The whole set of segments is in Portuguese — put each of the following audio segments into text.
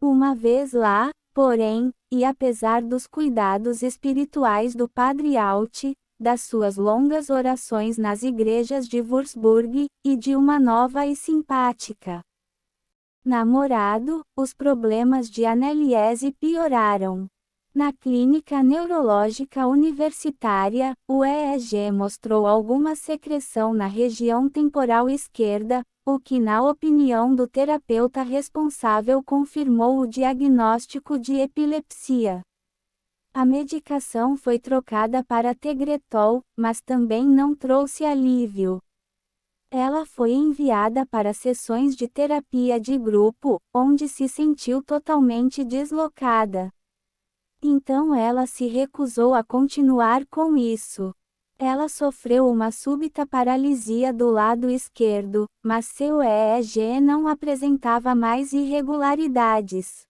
Uma vez lá, porém, e apesar dos cuidados espirituais do Padre Alt, das suas longas orações nas igrejas de Würzburg, e de uma nova e simpática namorado, os problemas de Anneliese pioraram. Na clínica neurológica universitária, o EEG mostrou alguma secreção na região temporal esquerda, o que na opinião do terapeuta responsável confirmou o diagnóstico de epilepsia. A medicação foi trocada para Tegretol, mas também não trouxe alívio. Ela foi enviada para sessões de terapia de grupo, onde se sentiu totalmente deslocada. Então ela se recusou a continuar com isso. Ela sofreu uma súbita paralisia do lado esquerdo, mas seu EEG não apresentava mais irregularidades.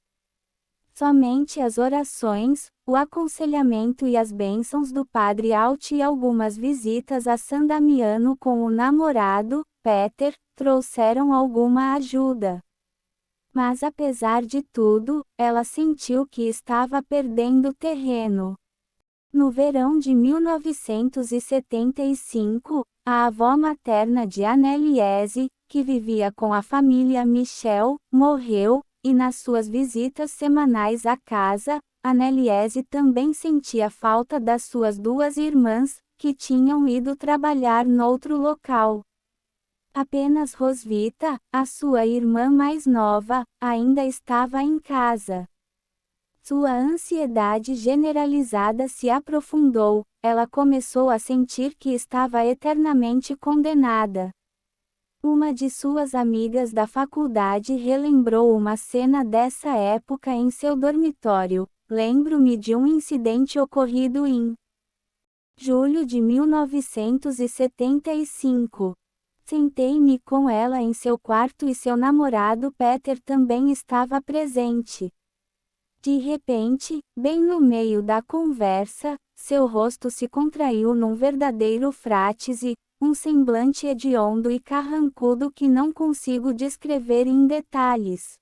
Somente as orações, o aconselhamento e as bênçãos do Padre Alt e algumas visitas a San Damiano com o namorado, Peter, trouxeram alguma ajuda. Mas apesar de tudo, ela sentiu que estava perdendo terreno. No verão de 1975, a avó materna de Anneliese, que vivia com a família Michel, morreu, e nas suas visitas semanais à casa, Anneliese também sentia falta das suas duas irmãs, que tinham ido trabalhar noutro local. Apenas Rosvita, a sua irmã mais nova, ainda estava em casa. Sua ansiedade generalizada se aprofundou, ela começou a sentir que estava eternamente condenada. Uma de suas amigas da faculdade relembrou uma cena dessa época em seu dormitório. Lembro-me de um incidente ocorrido em julho de 1975. Sentei-me com ela em seu quarto e seu namorado Peter também estava presente. De repente, bem no meio da conversa, seu rosto se contraiu num verdadeiro frátese, um semblante hediondo e carrancudo que não consigo descrever em detalhes.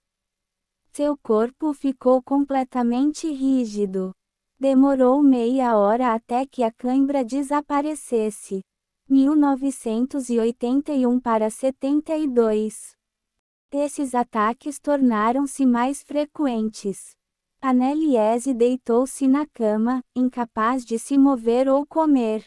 Seu corpo ficou completamente rígido. Demorou meia hora até que a cãibra desaparecesse. 1981 para 72. Esses ataques tornaram-se mais frequentes. Anneliese deitou-se na cama, incapaz de se mover ou comer.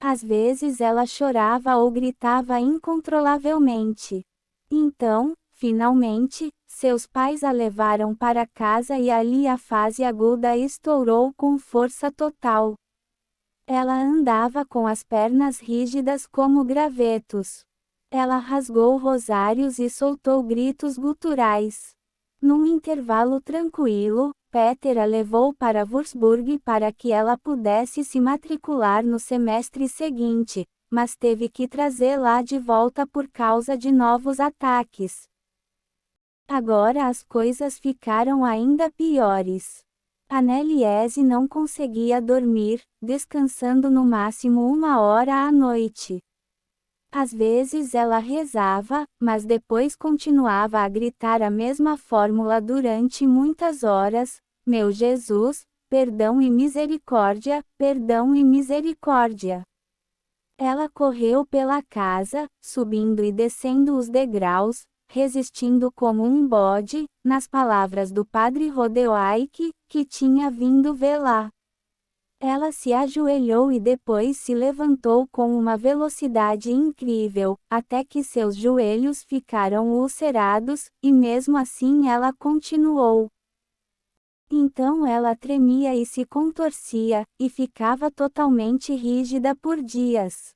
Às vezes ela chorava ou gritava incontrolavelmente. Então, finalmente, seus pais a levaram para casa e ali a fase aguda estourou com força total. Ela andava com as pernas rígidas como gravetos. Ela rasgou rosários e soltou gritos guturais. Num intervalo tranquilo, Peter a levou para Würzburg para que ela pudesse se matricular no semestre seguinte, mas teve que trazê-la de volta por causa de novos ataques. Agora as coisas ficaram ainda piores. Anneliese não conseguia dormir, descansando no máximo 1 hora à noite. Às vezes ela rezava, mas depois continuava a gritar a mesma fórmula durante muitas horas: Meu Jesus, perdão e misericórdia, perdão e misericórdia. Ela correu pela casa, subindo e descendo os degraus, resistindo como um bode, nas palavras do padre Rodeoaik, que tinha vindo vê-la. Ela se ajoelhou e depois se levantou com uma velocidade incrível, até que seus joelhos ficaram ulcerados, e mesmo assim ela continuou. Então ela tremia e se contorcia, e ficava totalmente rígida por dias.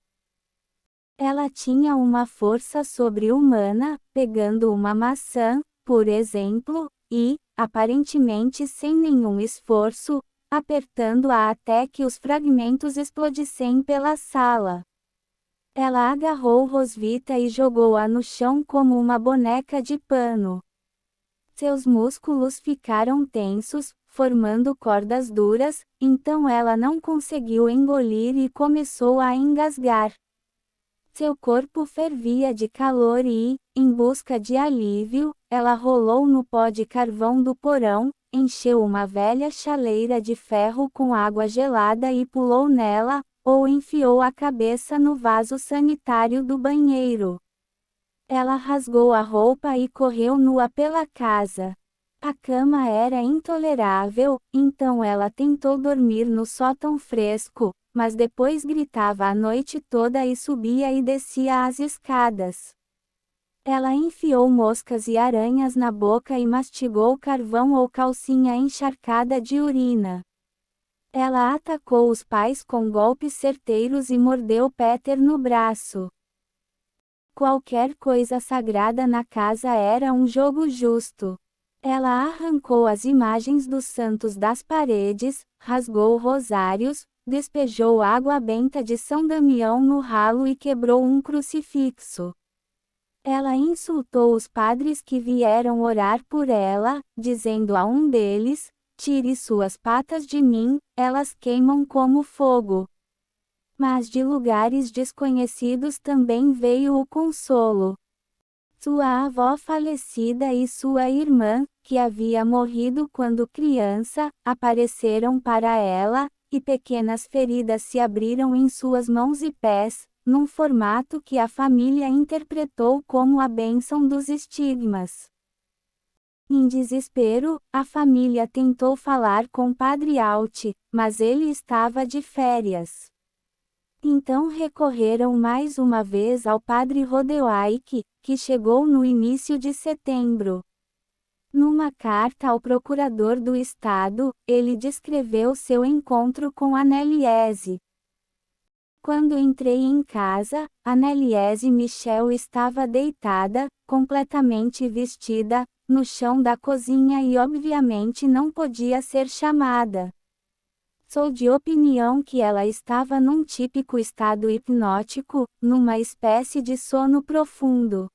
Ela tinha uma força sobre-humana, pegando uma maçã, por exemplo, e, aparentemente sem nenhum esforço, apertando-a até que os fragmentos explodissem pela sala. Ela agarrou Rosvita e jogou-a no chão como uma boneca de pano. Seus músculos ficaram tensos, formando cordas duras, então ela não conseguiu engolir e começou a engasgar. Seu corpo fervia de calor e, em busca de alívio, ela rolou no pó de carvão do porão, encheu uma velha chaleira de ferro com água gelada e pulou nela, ou enfiou a cabeça no vaso sanitário do banheiro. Ela rasgou a roupa e correu nua pela casa. A cama era intolerável, então ela tentou dormir no sótão fresco, mas depois gritava a noite toda e subia e descia as escadas. Ela enfiou moscas e aranhas na boca e mastigou carvão ou calcinha encharcada de urina. Ela atacou os pais com golpes certeiros e mordeu Peter no braço. Qualquer coisa sagrada na casa era um jogo justo. Ela arrancou as imagens dos santos das paredes, rasgou rosários, despejou água benta de São Damião no ralo e quebrou um crucifixo. Ela insultou os padres que vieram orar por ela, dizendo a um deles: "Tire suas patas de mim, elas queimam como fogo." Mas de lugares desconhecidos também veio o consolo. Sua avó falecida e sua irmã, que havia morrido quando criança, apareceram para ela, e pequenas feridas se abriram em suas mãos e pés, num formato que a família interpretou como a bênção dos estigmas. Em desespero, a família tentou falar com Padre Alt, mas ele estava de férias. Então recorreram mais uma vez ao Padre Rodewaike, que chegou no início de setembro. Numa carta ao procurador do estado, ele descreveu seu encontro com Anneliese. Quando entrei em casa, Anneliese Michel estava deitada, completamente vestida, no chão da cozinha e obviamente não podia ser chamada. Sou de opinião que ela estava num típico estado hipnótico, numa espécie de sono profundo.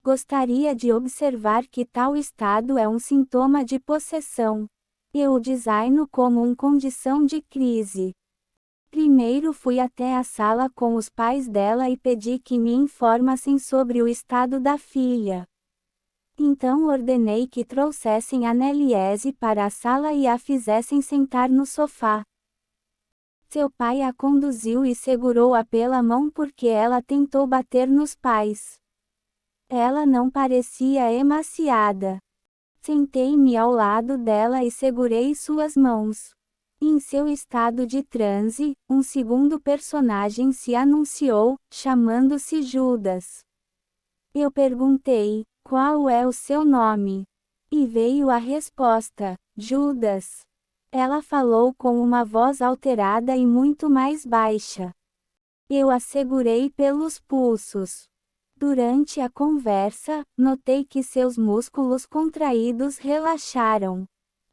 Gostaria de observar que tal estado é um sintoma de possessão. Eu o designo como uma condição de crise. Primeiro fui até a sala com os pais dela e pedi que me informassem sobre o estado da filha. Então ordenei que trouxessem Anneliese para a sala e a fizessem sentar no sofá. Seu pai a conduziu e segurou-a pela mão porque ela tentou bater nos pais. Ela não parecia emaciada. Sentei-me ao lado dela e segurei suas mãos. Em seu estado de transe, um segundo personagem se anunciou, chamando-se Judas. Eu perguntei: "Qual é o seu nome?" E veio a resposta: "Judas." Ela falou com uma voz alterada e muito mais baixa. Eu a segurei pelos pulsos. Durante a conversa, notei que seus músculos contraídos relaxaram.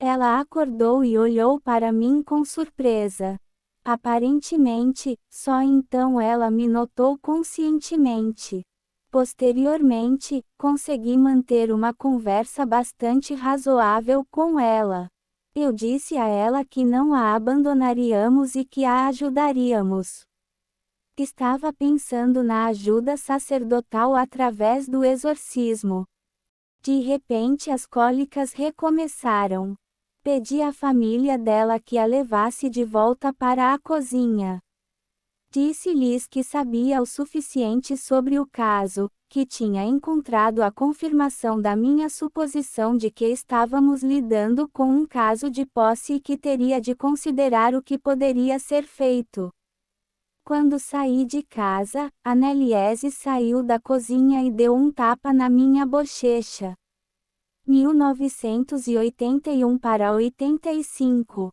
Ela acordou e olhou para mim com surpresa. Aparentemente, só então ela me notou conscientemente. Posteriormente, consegui manter uma conversa bastante razoável com ela. Eu disse a ela que não a abandonaríamos e que a ajudaríamos. Estava pensando na ajuda sacerdotal através do exorcismo. De repente as cólicas recomeçaram. Pedi à família dela que a levasse de volta para a cozinha. Disse-lhes que sabia o suficiente sobre o caso, que tinha encontrado a confirmação da minha suposição de que estávamos lidando com um caso de posse e que teria de considerar o que poderia ser feito. Quando saí de casa, Anneliese saiu da cozinha e deu um tapa na minha bochecha. 1981 para 85.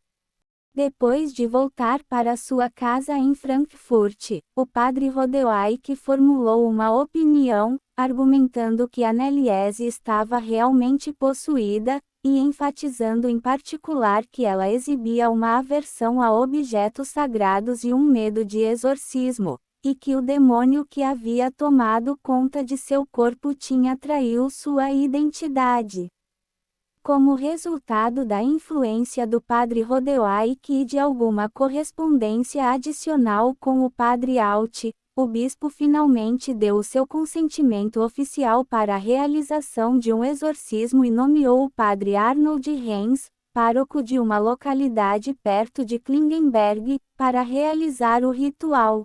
Depois de voltar para sua casa em Frankfurt, o padre Rodewaike formulou uma opinião, argumentando que Anneliese estava realmente possuída, e enfatizando em particular que ela exibia uma aversão a objetos sagrados e um medo de exorcismo, e que o demônio que havia tomado conta de seu corpo tinha traído sua identidade. Como resultado da influência do padre Rodewaike e de alguma correspondência adicional com o padre Alt, o bispo finalmente deu o seu consentimento oficial para a realização de um exorcismo e nomeou o padre Arnold Reins, pároco de uma localidade perto de Klingenberg, para realizar o ritual.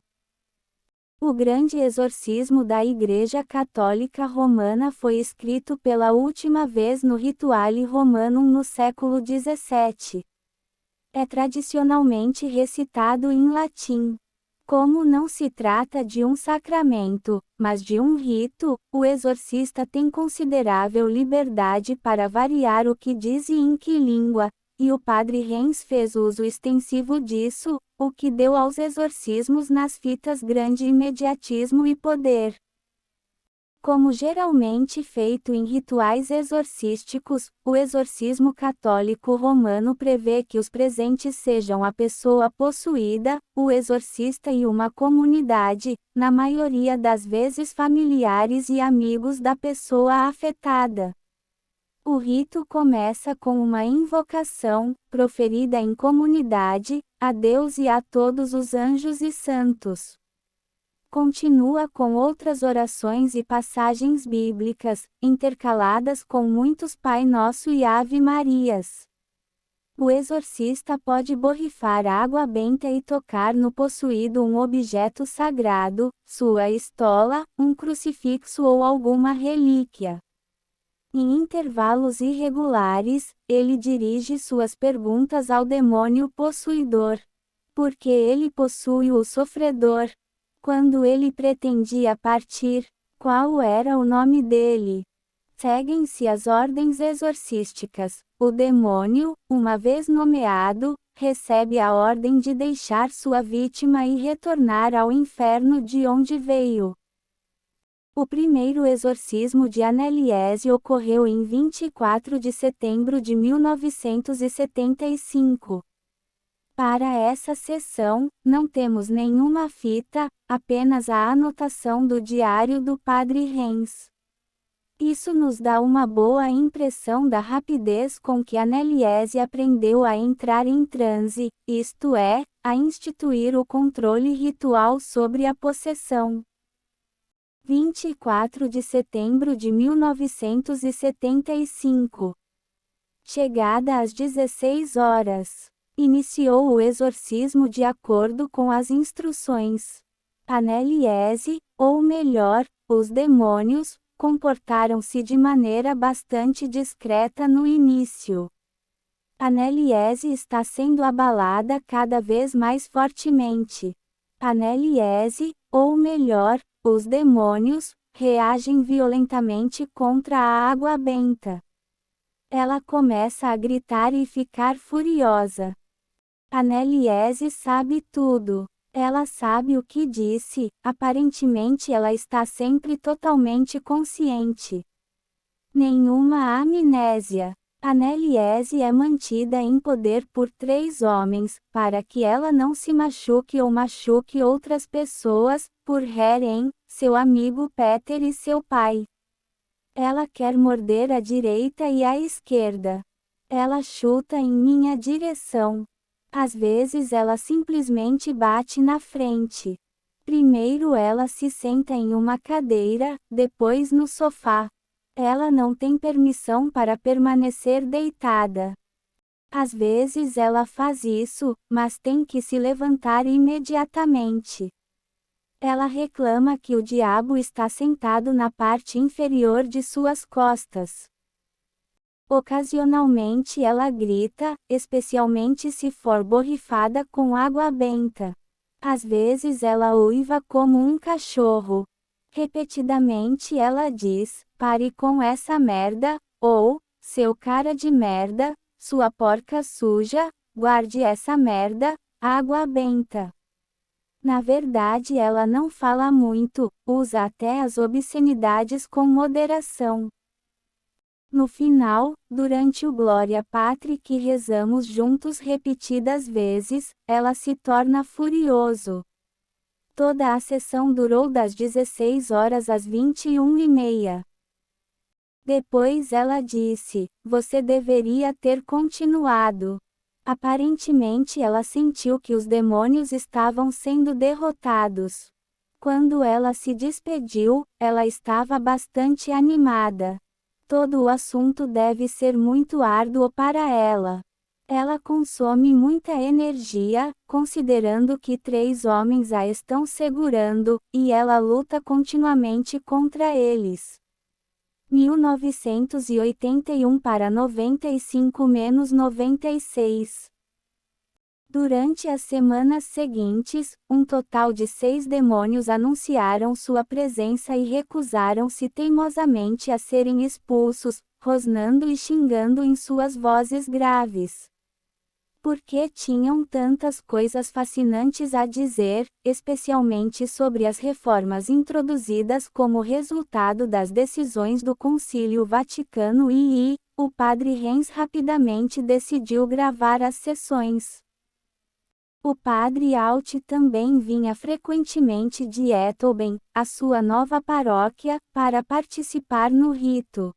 O grande exorcismo da Igreja Católica Romana foi escrito pela última vez no Rituale Romanum no século XVII. É tradicionalmente recitado em latim. Como não se trata de um sacramento, mas de um rito, o exorcista tem considerável liberdade para variar o que diz e em que língua, e o padre Reins fez uso extensivo disso, o que deu aos exorcismos nas fitas grande imediatismo e poder. Como geralmente feito em rituais exorcísticos, o exorcismo católico romano prevê que os presentes sejam a pessoa possuída, o exorcista e uma comunidade, na maioria das vezes familiares e amigos da pessoa afetada. O rito começa com uma invocação, proferida em comunidade, a Deus e a todos os anjos e santos. Continua com outras orações e passagens bíblicas, intercaladas com muitos Pai Nosso e Ave Marias. O exorcista pode borrifar água benta e tocar no possuído um objeto sagrado, sua estola, um crucifixo ou alguma relíquia. Em intervalos irregulares, ele dirige suas perguntas ao demônio possuidor. Porque ele possui o sofredor? Quando ele pretendia partir, qual era o nome dele? Seguem-se as ordens exorcísticas. O demônio, uma vez nomeado, recebe a ordem de deixar sua vítima e retornar ao inferno de onde veio. O primeiro exorcismo de Anneliese ocorreu em 24 de setembro de 1975. Para essa sessão, não temos nenhuma fita, apenas a anotação do diário do padre Reins. Isso nos dá uma boa impressão da rapidez com que Anneliese aprendeu a entrar em transe, isto é, a instituir o controle ritual sobre a possessão. 24 de setembro de 1975. Chegada às 16 horas. Iniciou o exorcismo de acordo com as instruções. Anneliese, ou melhor, os demônios, comportaram-se de maneira bastante discreta no início. Anneliese está sendo abalada cada vez mais fortemente. Anneliese, ou melhor, os demônios, reagem violentamente contra a água benta. Ela começa a gritar e ficar furiosa. Anneliese sabe tudo. Ela sabe o que disse, aparentemente ela está sempre totalmente consciente. Nenhuma amnésia. Anneliese é mantida em poder por 3 homens, para que ela não se machuque ou machuque outras pessoas, por Heren, seu amigo Peter e seu pai. Ela quer morder a direita e a esquerda. Ela chuta em minha direção. Às vezes ela simplesmente bate na frente. Primeiro ela se senta em uma cadeira, depois no sofá. Ela não tem permissão para permanecer deitada. Às vezes ela faz isso, mas tem que se levantar imediatamente. Ela reclama que o diabo está sentado na parte inferior de suas costas. Ocasionalmente ela grita, especialmente se for borrifada com água benta. Às vezes ela uiva como um cachorro. Repetidamente ela diz, pare com essa merda, ou, seu cara de merda, sua porca suja, guarde essa merda, água benta. Na verdade ela não fala muito, usa até as obscenidades com moderação. No final, durante o Glória Patri que rezamos juntos repetidas vezes, ela se torna furioso. Toda a sessão durou das 16 horas às 21h30. Depois ela disse, você deveria ter continuado. Aparentemente ela sentiu que os demônios estavam sendo derrotados. Quando ela se despediu, ela estava bastante animada. Todo o assunto deve ser muito árduo para ela. Ela consome muita energia, considerando que 3 homens a estão segurando, e ela luta continuamente contra eles. 1981 para 95-96. Durante as semanas seguintes, um total de 6 demônios anunciaram sua presença e recusaram-se teimosamente a serem expulsos, rosnando e xingando em suas vozes graves. Porque tinham tantas coisas fascinantes a dizer, especialmente sobre as reformas introduzidas como resultado das decisões do Concílio Vaticano II, o padre Renz rapidamente decidiu gravar as sessões. O padre Alt também vinha frequentemente de Ettleben, a sua nova paróquia, para participar no rito.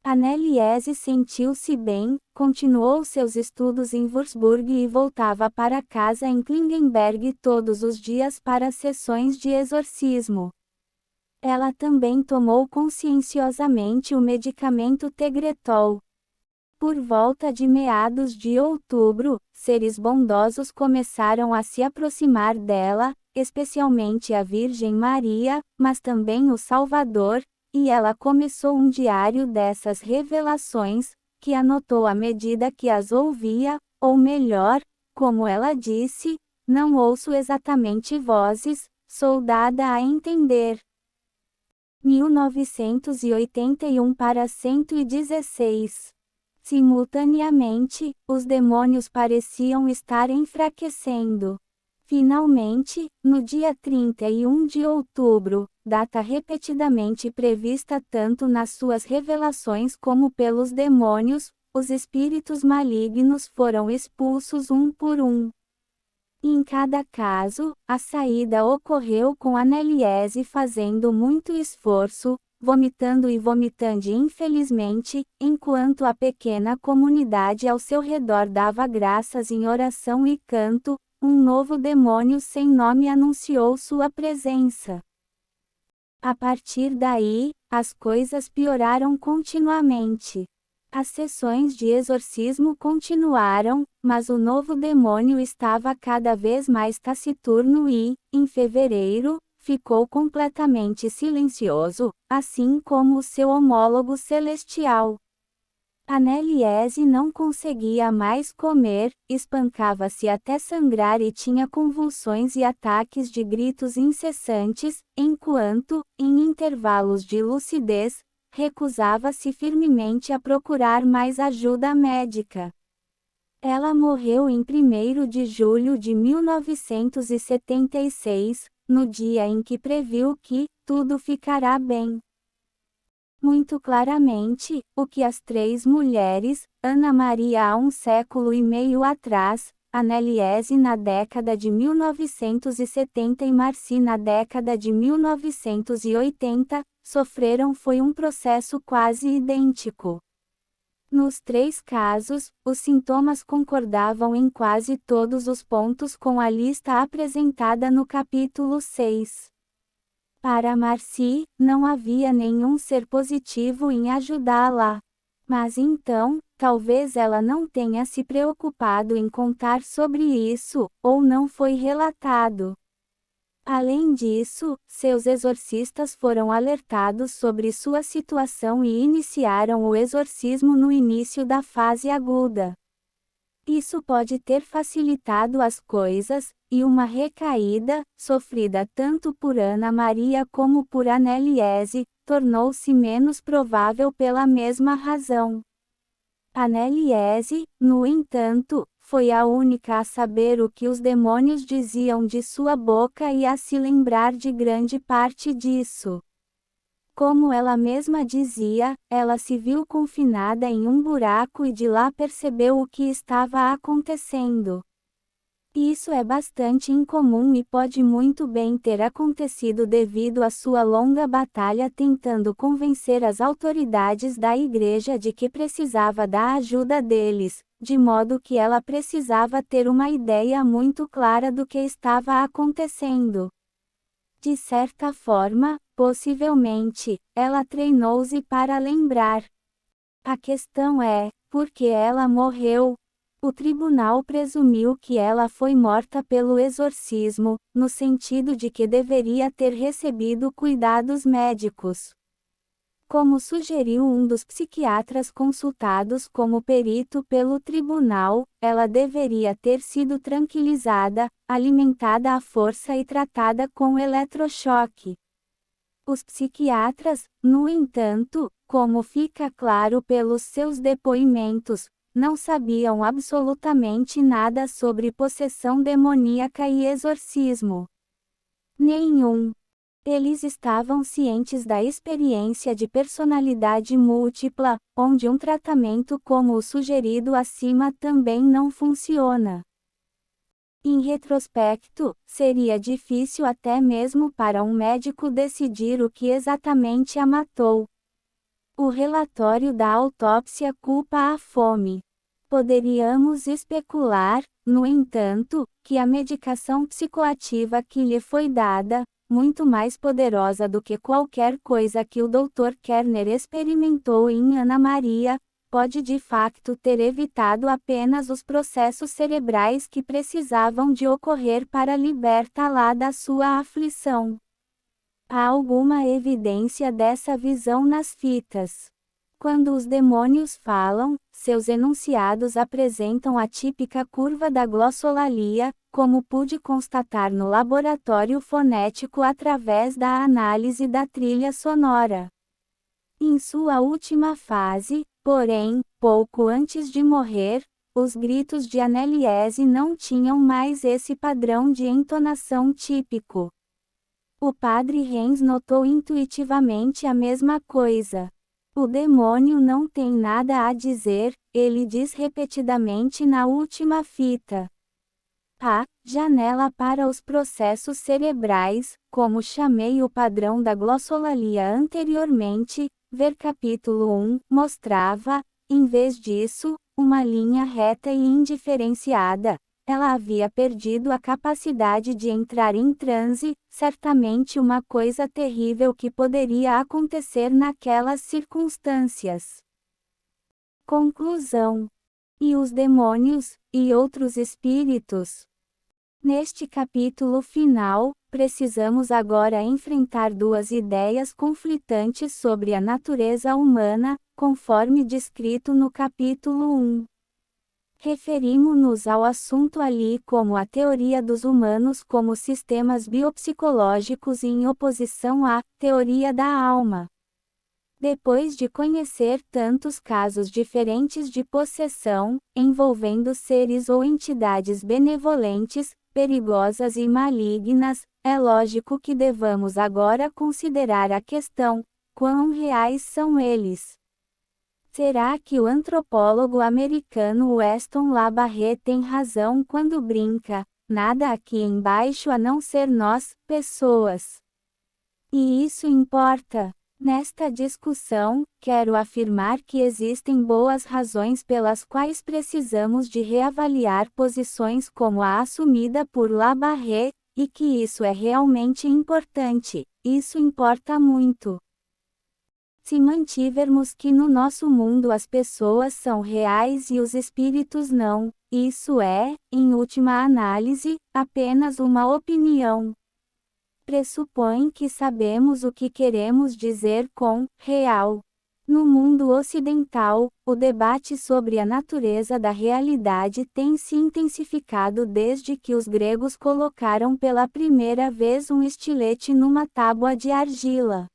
Anneliese sentiu-se bem, continuou seus estudos em Würzburg e voltava para casa em Klingenberg todos os dias para sessões de exorcismo. Ela também tomou conscienciosamente o medicamento Tegretol. Por volta de meados de outubro, seres bondosos começaram a se aproximar dela, especialmente a Virgem Maria, mas também o Salvador, e ela começou um diário dessas revelações, que anotou à medida que as ouvia, ou melhor, como ela disse, não ouço exatamente vozes, sou dada a entender. 1981 para 116. Simultaneamente, os demônios pareciam estar enfraquecendo. Finalmente, no dia 31 de outubro, data repetidamente prevista tanto nas suas revelações como pelos demônios, os espíritos malignos foram expulsos um por um. Em cada caso, a saída ocorreu com Anneliese fazendo muito esforço, vomitando e vomitando infelizmente, enquanto a pequena comunidade ao seu redor dava graças em oração e canto, um novo demônio sem nome anunciou sua presença. A partir daí, as coisas pioraram continuamente. As sessões de exorcismo continuaram, mas o novo demônio estava cada vez mais taciturno e, em fevereiro, ficou completamente silencioso, assim como o seu homólogo celestial. Anneliese não conseguia mais comer, espancava-se até sangrar e tinha convulsões e ataques de gritos incessantes, enquanto, em intervalos de lucidez, recusava-se firmemente a procurar mais ajuda médica. Ela morreu em 1º de julho de 1976, no dia em que previu que tudo ficará bem. Muito claramente, o que as 3 mulheres, Ana Maria há um século e meio atrás, Anneliese na década de 1970 e Marci na década de 1980, sofreram foi um processo quase idêntico. Nos 3 casos, os sintomas concordavam em quase todos os pontos com a lista apresentada no capítulo 6. Para Marci, não havia nenhum ser positivo em ajudá-la. Mas então, talvez ela não tenha se preocupado em contar sobre isso, ou não foi relatado. Além disso, seus exorcistas foram alertados sobre sua situação e iniciaram o exorcismo no início da fase aguda. Isso pode ter facilitado as coisas, e uma recaída, sofrida tanto por Ana Maria como por Anneliese, tornou-se menos provável pela mesma razão. Anneliese, no entanto, foi a única a saber o que os demônios diziam de sua boca e a se lembrar de grande parte disso. Como ela mesma dizia, ela se viu confinada em um buraco e de lá percebeu o que estava acontecendo. Isso é bastante incomum e pode muito bem ter acontecido devido à sua longa batalha tentando convencer as autoridades da igreja de que precisava da ajuda deles, de modo que ela precisava ter uma ideia muito clara do que estava acontecendo. De certa forma, possivelmente, ela treinou-se para lembrar. A questão é, por que ela morreu? O tribunal presumiu que ela foi morta pelo exorcismo, no sentido de que deveria ter recebido cuidados médicos. Como sugeriu um dos psiquiatras consultados como perito pelo tribunal, ela deveria ter sido tranquilizada, alimentada à força e tratada com eletrochoque. Os psiquiatras, no entanto, como fica claro pelos seus depoimentos, não sabiam absolutamente nada sobre possessão demoníaca e exorcismo. Nenhum. Eles estavam cientes da experiência de personalidade múltipla, onde um tratamento como o sugerido acima também não funciona. Em retrospecto, seria difícil até mesmo para um médico decidir o que exatamente a matou. O relatório da autópsia culpa a fome. Poderíamos especular, no entanto, que a medicação psicoativa que lhe foi dada, muito mais poderosa do que qualquer coisa que o Dr. Kerner experimentou em Ana Maria, pode de facto ter evitado apenas os processos cerebrais que precisavam de ocorrer para libertá-la da sua aflição. Há alguma evidência dessa visão nas fitas. Quando os demônios falam, seus enunciados apresentam a típica curva da glossolalia, como pude constatar no laboratório fonético através da análise da trilha sonora. Em sua última fase, porém, pouco antes de morrer, os gritos de Anneliese não tinham mais esse padrão de entonação típico. O padre Renz notou intuitivamente a mesma coisa. O demônio não tem nada a dizer, ele diz repetidamente na última fita. A janela para os processos cerebrais, como chamei o padrão da glossolalia anteriormente, ver capítulo 1, mostrava, em vez disso, uma linha reta e indiferenciada. Ela havia perdido a capacidade de entrar em transe, certamente uma coisa terrível que poderia acontecer naquelas circunstâncias. Conclusão. E os demônios, e outros espíritos? Neste capítulo final, precisamos agora enfrentar duas ideias conflitantes sobre a natureza humana, conforme descrito no capítulo 1. Referimos-nos ao assunto ali como a teoria dos humanos como sistemas biopsicológicos em oposição à teoria da alma. Depois de conhecer tantos casos diferentes de possessão, envolvendo seres ou entidades benevolentes, perigosas e malignas, é lógico que devamos agora considerar a questão: quão reais são eles? Será que o antropólogo americano Weston LaBarre tem razão quando brinca, nada aqui embaixo a não ser nós, pessoas? E isso importa? Nesta discussão, quero afirmar que existem boas razões pelas quais precisamos de reavaliar posições como a assumida por LaBarre, e que isso é realmente importante, isso importa muito. Se mantivermos que no nosso mundo as pessoas são reais e os espíritos não, isso é, em última análise, apenas uma opinião. Pressupõe que sabemos o que queremos dizer com real. No mundo ocidental, o debate sobre a natureza da realidade tem se intensificado desde que os gregos colocaram pela primeira vez um estilete numa tábua de argila.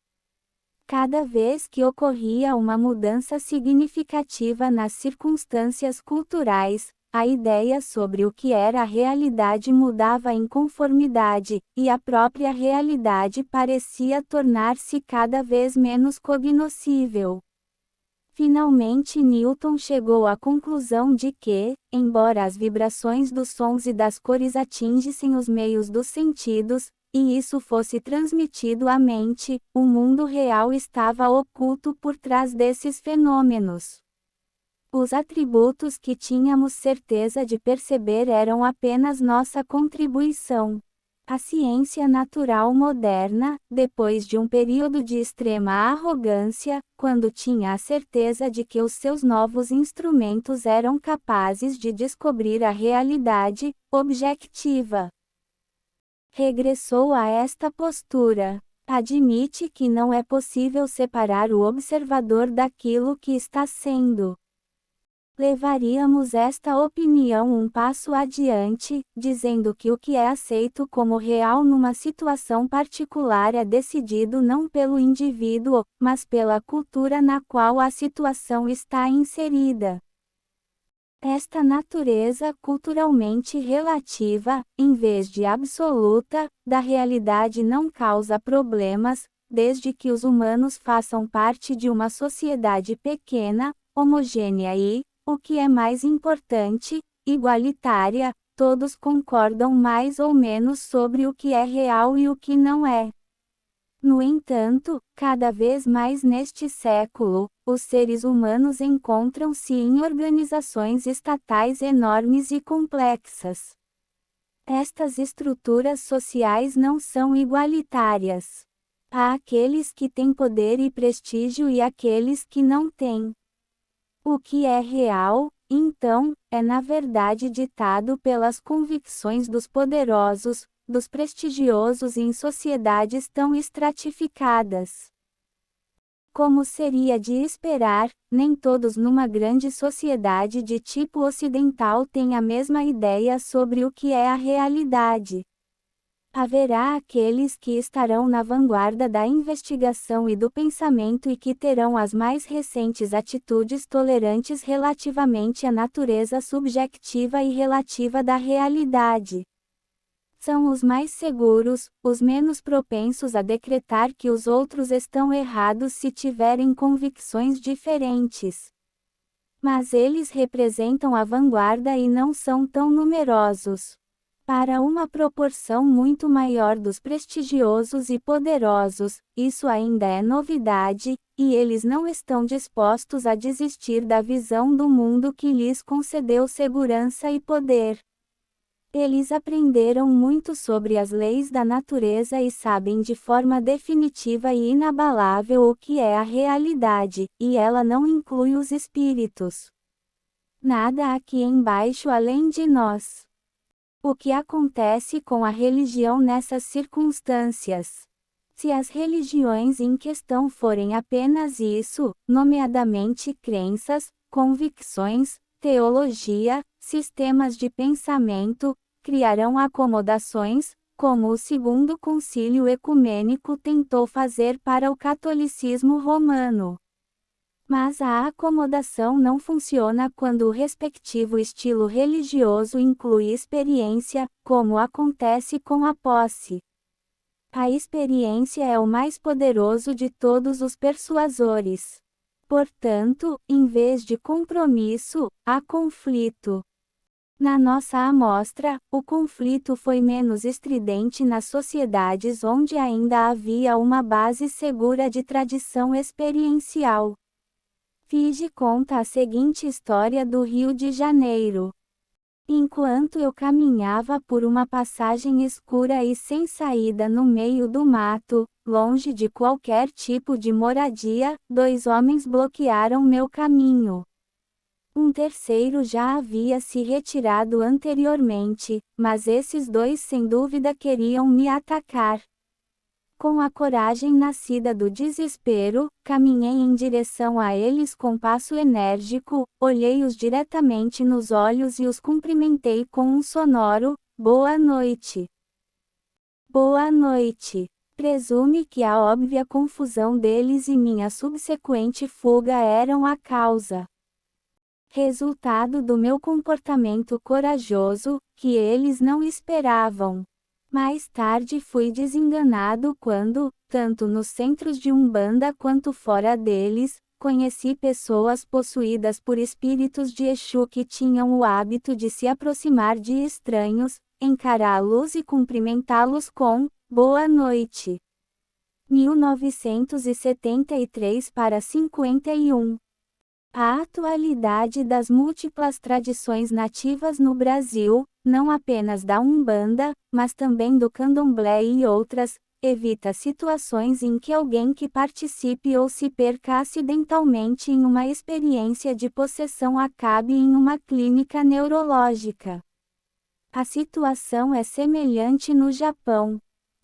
Cada vez que ocorria uma mudança significativa nas circunstâncias culturais, a ideia sobre o que era a realidade mudava em conformidade, e a própria realidade parecia tornar-se cada vez menos cognoscível. Finalmente Newton chegou à conclusão de que, embora as vibrações dos sons e das cores atingissem os meios dos sentidos, e isso fosse transmitido à mente, o mundo real estava oculto por trás desses fenômenos. Os atributos que tínhamos certeza de perceber eram apenas nossa contribuição. A ciência natural moderna, depois de um período de extrema arrogância, quando tinha a certeza de que os seus novos instrumentos eram capazes de descobrir a realidade objetiva, regressou a esta postura. Admite que não é possível separar o observador daquilo que está sendo. Levaríamos esta opinião um passo adiante, dizendo que o que é aceito como real numa situação particular é decidido não pelo indivíduo, mas pela cultura na qual a situação está inserida. Esta natureza culturalmente relativa, em vez de absoluta, da realidade não causa problemas, desde que os humanos façam parte de uma sociedade pequena, homogênea e, o que é mais importante, igualitária, todos concordam mais ou menos sobre o que é real e o que não é. No entanto, cada vez mais neste século, os seres humanos encontram-se em organizações estatais enormes e complexas. Estas estruturas sociais não são igualitárias. Há aqueles que têm poder e prestígio e aqueles que não têm. O que é real, então, é na verdade ditado pelas convicções dos poderosos, dos prestigiosos em sociedades tão estratificadas. Como seria de esperar, nem todos numa grande sociedade de tipo ocidental têm a mesma ideia sobre o que é a realidade. Haverá aqueles que estarão na vanguarda da investigação e do pensamento e que terão as mais recentes atitudes tolerantes relativamente à natureza subjetiva e relativa da realidade. São os mais seguros, os menos propensos a decretar que os outros estão errados se tiverem convicções diferentes. Mas eles representam a vanguarda e não são tão numerosos. Para uma proporção muito maior dos prestigiosos e poderosos, isso ainda é novidade, e eles não estão dispostos a desistir da visão do mundo que lhes concedeu segurança e poder. Eles aprenderam muito sobre as leis da natureza e sabem de forma definitiva e inabalável o que é a realidade, e ela não inclui os espíritos. Nada aqui embaixo além de nós. O que acontece com a religião nessas circunstâncias? Se as religiões em questão forem apenas isso, nomeadamente crenças, convicções, teologia, sistemas de pensamento, criarão acomodações, como o Segundo Concílio Ecumênico tentou fazer para o catolicismo romano. Mas a acomodação não funciona quando o respectivo estilo religioso inclui experiência, como acontece com a posse. A experiência é o mais poderoso de todos os persuasores. Portanto, em vez de compromisso, há conflito. Na nossa amostra, o conflito foi menos estridente nas sociedades onde ainda havia uma base segura de tradição experiencial. Fiji conta a seguinte história do Rio de Janeiro. Enquanto eu caminhava por uma passagem escura e sem saída no meio do mato, longe de qualquer tipo de moradia, 2 homens bloquearam meu caminho. Um terceiro já havia se retirado anteriormente, mas esses 2 sem dúvida queriam me atacar. Com a coragem nascida do desespero, caminhei em direção a eles com passo enérgico, olhei-os diretamente nos olhos e os cumprimentei com um sonoro, "Boa noite". Boa noite. Presume que a óbvia confusão deles e minha subsequente fuga eram a causa. Resultado do meu comportamento corajoso, que eles não esperavam. Mais tarde fui desenganado quando, tanto nos centros de Umbanda quanto fora deles, conheci pessoas possuídas por espíritos de Exu que tinham o hábito de se aproximar de estranhos, encará-los e cumprimentá-los com "Boa noite". 1973 para 51 A atualidade das múltiplas tradições nativas no Brasil, não apenas da Umbanda, mas também do Candomblé e outras, evita situações em que alguém que participe ou se perca acidentalmente em uma experiência de possessão acabe em uma clínica neurológica. A situação é semelhante no Japão.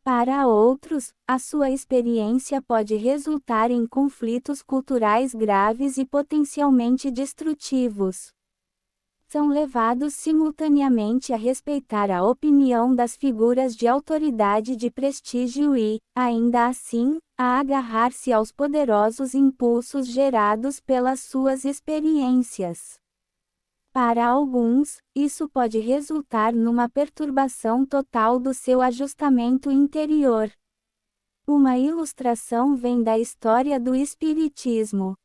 Para outros, a sua experiência pode resultar em conflitos culturais graves e potencialmente destrutivos. São levados simultaneamente a respeitar a opinião das figuras de autoridade de prestígio e, ainda assim, a agarrar-se aos poderosos impulsos gerados pelas suas experiências. Para alguns, isso pode resultar numa perturbação total do seu ajustamento interior. Uma ilustração vem da história do Espiritismo.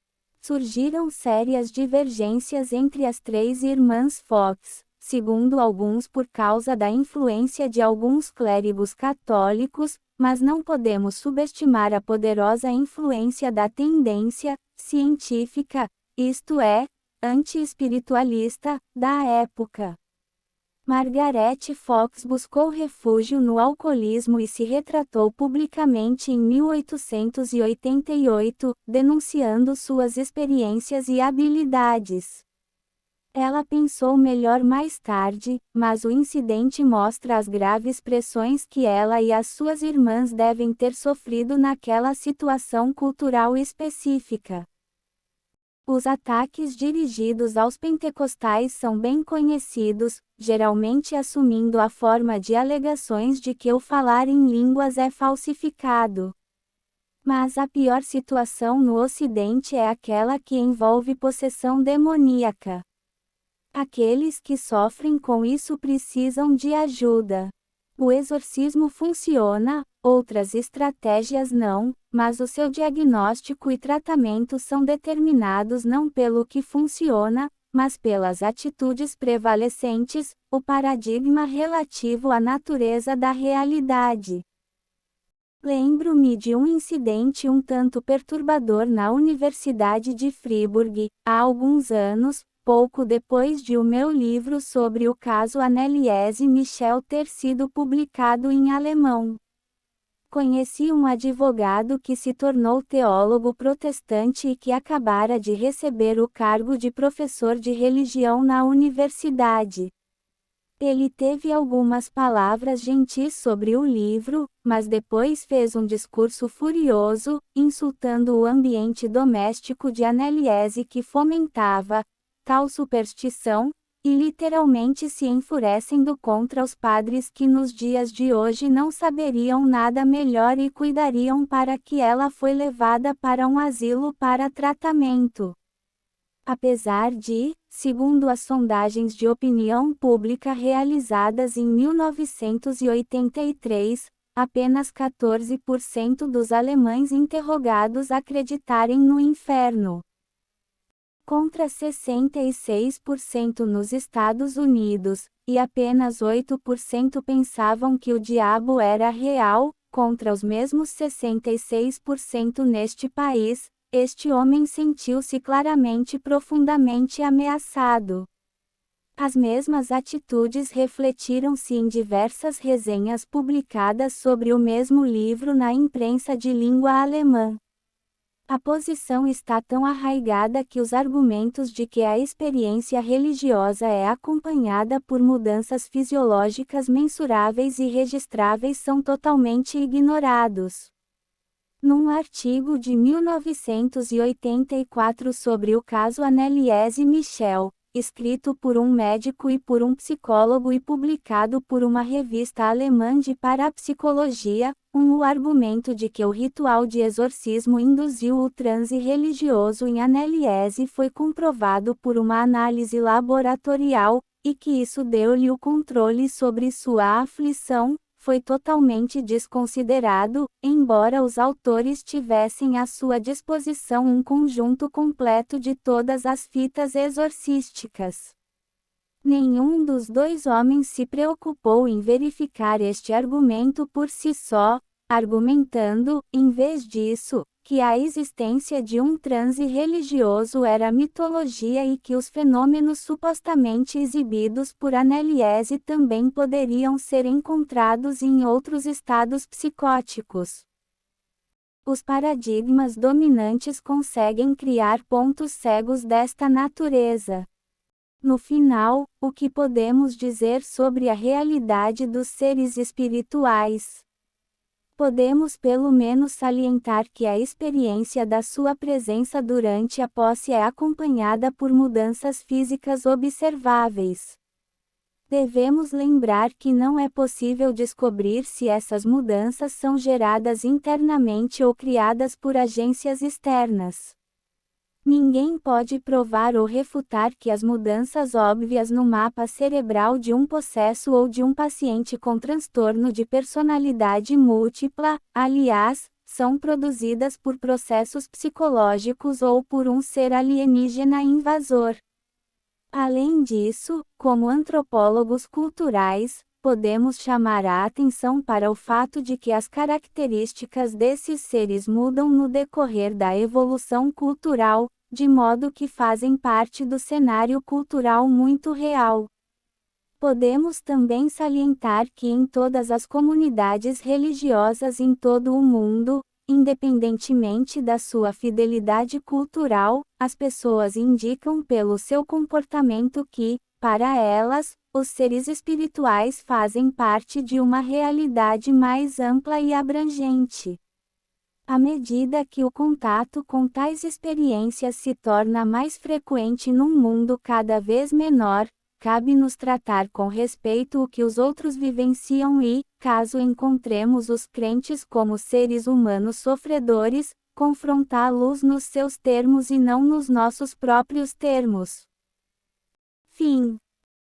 Surgiram sérias divergências entre as três irmãs Fox, segundo alguns por causa da influência de alguns clérigos católicos, mas não podemos subestimar a poderosa influência da tendência científica, isto é, anti-espiritualista, da época. Margaret Fox buscou refúgio no alcoolismo e se retratou publicamente em 1888, denunciando suas experiências e habilidades. Ela pensou melhor mais tarde, mas o incidente mostra as graves pressões que ela e as suas irmãs devem ter sofrido naquela situação cultural específica. Os ataques dirigidos aos pentecostais são bem conhecidos, geralmente assumindo a forma de alegações de que o falar em línguas é falsificado. Mas a pior situação no Ocidente é aquela que envolve possessão demoníaca. Aqueles que sofrem com isso precisam de ajuda. O exorcismo funciona, outras estratégias não, mas o seu diagnóstico e tratamento são determinados não pelo que funciona, mas pelas atitudes prevalecentes, o paradigma relativo à natureza da realidade. Lembro-me de um incidente um tanto perturbador na Universidade de Friburgo, há alguns anos, pouco depois de o meu livro sobre o caso Anneliese Michel ter sido publicado em alemão. Conheci um advogado que se tornou teólogo protestante e que acabara de receber o cargo de professor de religião na universidade. Ele teve algumas palavras gentis sobre o livro, mas depois fez um discurso furioso, insultando o ambiente doméstico de Anneliese que fomentava tal superstição, e literalmente se enfurecendo contra os padres que nos dias de hoje não saberiam nada melhor e cuidariam para que ela foi levada para um asilo para tratamento. Apesar de, segundo as sondagens de opinião pública realizadas em 1983, apenas 14% dos alemães interrogados acreditarem no inferno, contra 66% nos Estados Unidos, e apenas 8% pensavam que o diabo era real, contra os mesmos 66% neste país, este homem sentiu-se claramente profundamente ameaçado. As mesmas atitudes refletiram-se em diversas resenhas publicadas sobre o mesmo livro na imprensa de língua alemã. A posição está tão arraigada que os argumentos de que a experiência religiosa é acompanhada por mudanças fisiológicas mensuráveis e registráveis são totalmente ignorados. Num artigo de 1984 sobre o caso Anneliese Michel, escrito por um médico e por um psicólogo e publicado por uma revista alemã de parapsicologia, o argumento de que o ritual de exorcismo induziu o transe religioso em Anneliese foi comprovado por uma análise laboratorial, e que isso deu-lhe o controle sobre sua aflição, foi totalmente desconsiderado, embora os autores tivessem à sua disposição um conjunto completo de todas as fitas exorcísticas. Nenhum dos dois homens se preocupou em verificar este argumento por si só, argumentando, em vez disso, que a existência de um transe religioso era mitologia e que os fenômenos supostamente exibidos por Anneliese também poderiam ser encontrados em outros estados psicóticos. Os paradigmas dominantes conseguem criar pontos cegos desta natureza. No final, o que podemos dizer sobre a realidade dos seres espirituais? Podemos pelo menos salientar que a experiência da sua presença durante a posse é acompanhada por mudanças físicas observáveis. Devemos lembrar que não é possível descobrir se essas mudanças são geradas internamente ou criadas por agências externas. Ninguém pode provar ou refutar que as mudanças óbvias no mapa cerebral de um possesso ou de um paciente com transtorno de personalidade múltipla, aliás, são produzidas por processos psicológicos ou por um ser alienígena invasor. Além disso, como antropólogos culturais, podemos chamar a atenção para o fato de que as características desses seres mudam no decorrer da evolução cultural, de modo que fazem parte do cenário cultural muito real. Podemos também salientar que em todas as comunidades religiosas em todo o mundo, independentemente da sua fidelidade cultural, as pessoas indicam pelo seu comportamento que, para elas, os seres espirituais fazem parte de uma realidade mais ampla e abrangente. À medida que o contato com tais experiências se torna mais frequente num mundo cada vez menor, cabe-nos tratar com respeito o que os outros vivenciam e, caso encontremos os crentes como seres humanos sofredores, confrontá-los nos seus termos e não nos nossos próprios termos. Fim.